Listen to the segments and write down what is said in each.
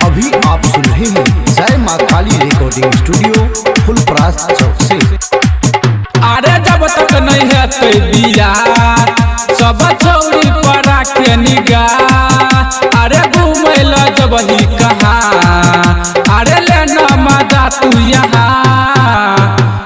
अभी आप सुन रहे हैं जय माँ काली रिकॉर्डिंग स्टूडियो फुलपरास चौक से। अरे जब तक नहीं है बिया सब छौरी पर के निगाह। अरे घूमे ला जब ही कहा अरे लेना मजा तू यहाँ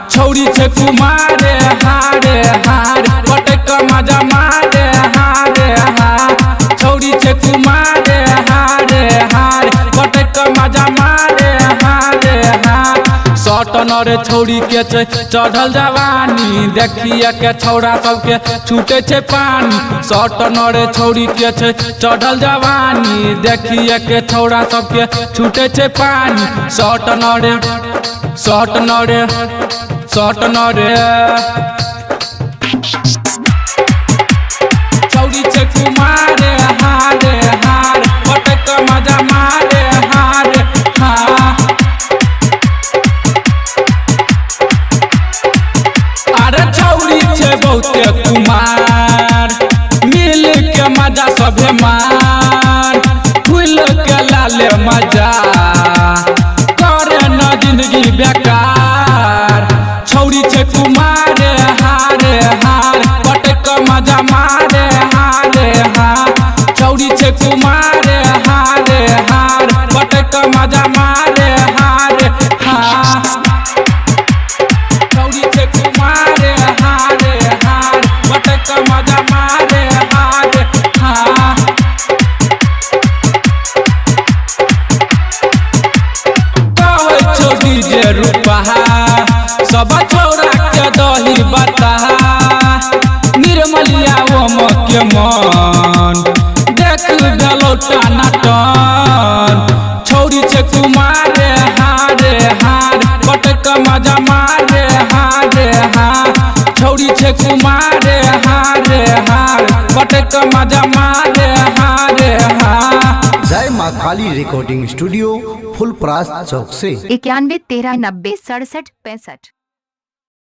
छौरी छे कुमारे हारे हार पटक मजा मारे हारे हार छौरी छे कुमारे हारे हार पटक मजा मारे हारे हार सटन रे छौरी के चढ़ल जवानी देखिए के छौरा सबके छूटे छे पानी। सटन रे छौरी के चढ़ल जवानी देखिए के छौरा सबके छूटे छे पानी। सटन रे सटन रे सटन रे छौरी छे कुमारे हारे हार पटक मजा मारे हारे हार। बहुते कुमार मिल के मजा सभे मार फूल के लाले मजा करे न जिंदगी बेकार। छौरी छे कुमारे हारे हार पटक मजा मारे हारे हार छौरी छे कुमारे हारे हार पटक मजा मारे हारे हार छौरी छे कुमारे हारे पटक मजा मारे हारे हाँ। कहे छोड़ी जे रूपा सब छौरा के दही बता निर्मलिया ओम के मन देख गलो टाना टन। छौरी छे कुमारे हारे हार पटक मजा मारे हारे हार छौरी छे कुमारे हारे हार पटक मजा मारे हारे हार। जय माँ काली रिकॉर्डिंग स्टूडियो फुलपरास चौक से। 91 13 90 67 65।